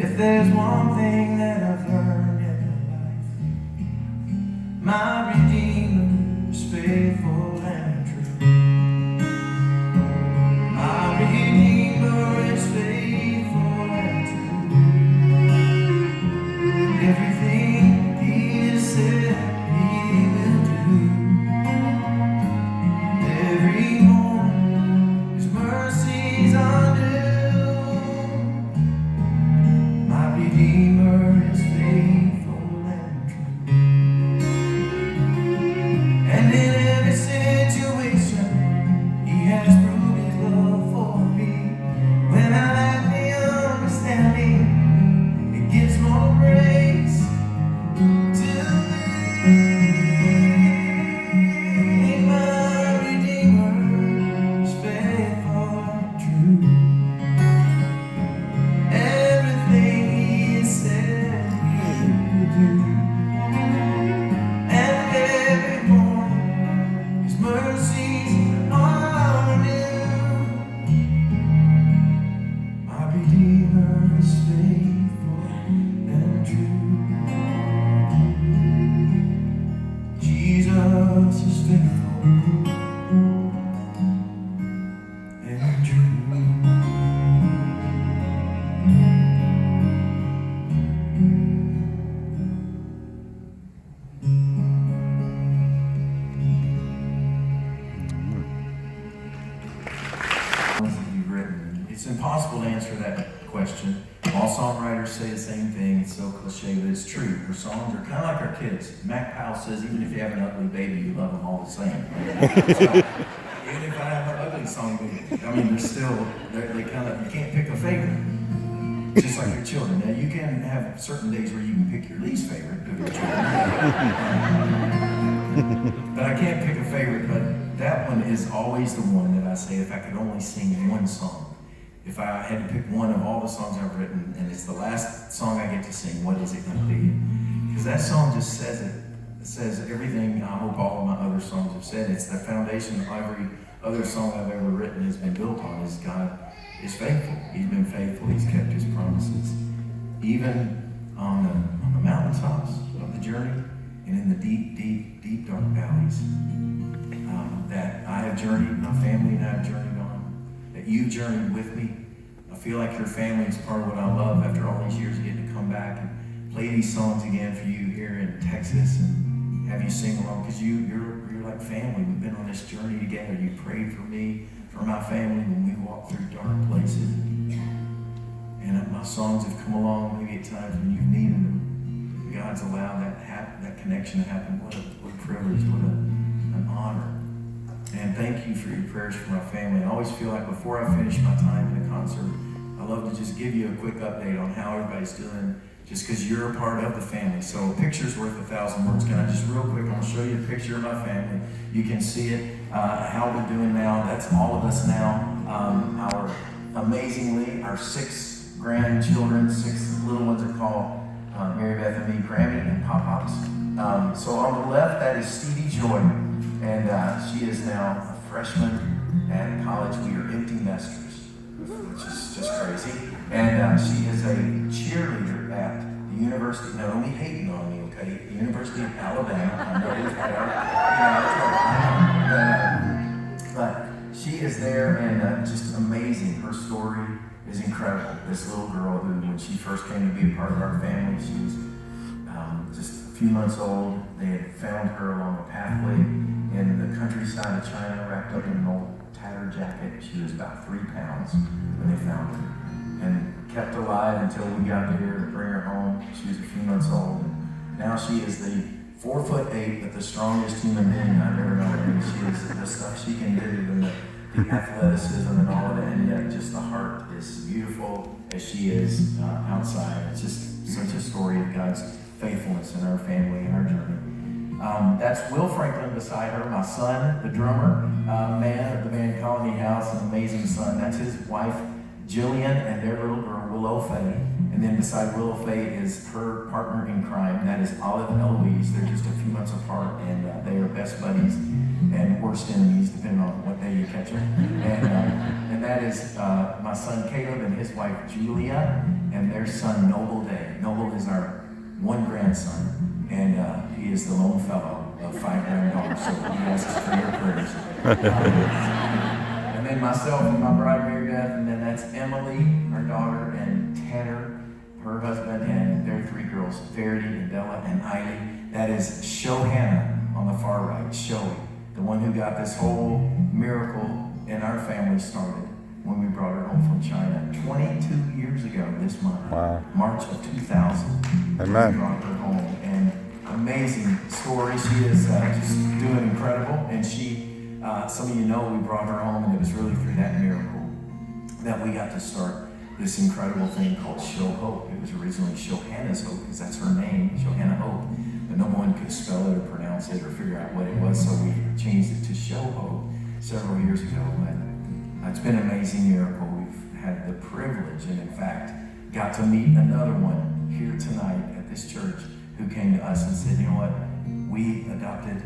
If there's one thing that I've learned in life, my Redeemer is faithful and true. My Redeemer is faithful and true. Everything He has said He will do. Every morning His mercies are new. My Redeemer is faithful and true. And in every situation He has proved His love for me. When I lack the understanding, it gives more grace to me. My Redeemer is faithful and true. Everything He said He will do. And every morning His mercies are new. My Redeemer is faithful and true. Jesus is faithful and true. You've written. It's impossible to answer that question. All songwriters say the same thing. It's so cliche, but it's true. Our songs are kind of like our kids. Mac Powell says, even if you have an ugly baby, you love them all the same. So, even if I have an ugly song, I mean, they kind of, you can't pick a favorite. Just like your children. Now, you can have certain days where you can pick your least favorite of your children. But I can't pick a favorite, but that one is always the one that I say, if I could only sing one song, if I had to pick one of all the songs I've written, and it's the last song I get to sing, what is it going to be? Because that song just says it. It says everything I hope all of my other songs have said. It's the foundation of every other song I've ever written has been built on, is God is faithful. He's been faithful. He's kept His promises. Even on the mountaintops of the journey and in the deep, deep, deep dark valleys that I have journeyed, my family and I have journeyed on, that you journeyed with me. I feel like your family is part of what I love after all these years, getting to come back and play these songs again for you here in Texas and have you sing along, because you're like family. We've been on this journey together. You prayed for me, for my family when we walked through dark places. And my songs have come along maybe at times when you've needed them. God's allowed that connection to happen. What a privilege, what an honor. And thank you for your prayers for my family. I always feel like before I finish my time in a concert, I love to just give you a quick update on how everybody's doing, just because you're a part of the family. So a picture's worth 1,000 words. Can I just real quick, I'm going to show you a picture of my family. You can see it, how we're doing now. That's all of us now. Amazingly, our 6 grandchildren, 6 little ones are called Mary Beth and me, Grammy and Pop-Pops. So on the left, that is Stevie Joy. And she is now a freshman at college. We are empty nesters, which is just crazy. And she is a cheerleader at the University, now don't be hating on me, okay? The University of Alabama. I know it's there. But she is there and just amazing. Her story is incredible. This little girl who, when she first came to be a part of our family, she was just a few months old. They had found her along a pathway in the countryside of China, wrapped up in an old tattered jacket. She was about 3 pounds when they found her, and kept alive until we got there to bring her home. She was a few months old, and now she is the 4'8", but the strongest human being I've ever known. And she is the stuff she can do, and the athleticism and all of that, and yet just the heart is beautiful as she is outside. It's just such a story of God's faithfulness in our family and our journey. That's Will Franklin beside her, my son, the drummer, man of the band Colony House, an amazing son. That's his wife, Jillian and their little girl, Willow Faye. And then beside Willow Faye is her partner in crime, that is Olive and Eloise. They're just a few months apart, and they are best buddies and worst enemies, depending on what day you catch them. And that is my son Caleb and his wife Julia, and their son Noble Day. Noble is our one grandson, and he is the lone fellow of 5 granddaughters, so he asks for your prayers. And then myself and my bride Mary Beth, and then that's Emily, our daughter, and Tanner, her husband, and their 3 girls, Verity and Bella and Eiley. That is Shohana on the far right, Shoei, the one who got this whole miracle in our family started when we brought her home from China 22 years ago this month. Wow. March of 2000. Amen. We brought her home, and amazing story. She is just doing incredible, and she, some of you know, we brought her home, and it was really through that miracle that we got to start this incredible thing called Show Hope. It was originally Shohana's Hope, because that's her name, Shohana Hope, but no one could spell it or pronounce it or figure out what it was, so we changed it to Show Hope several years ago. But it's been an amazing miracle. We've had the privilege, and in fact, got to meet another one here tonight at this church who came to us and said, you know what, we adopted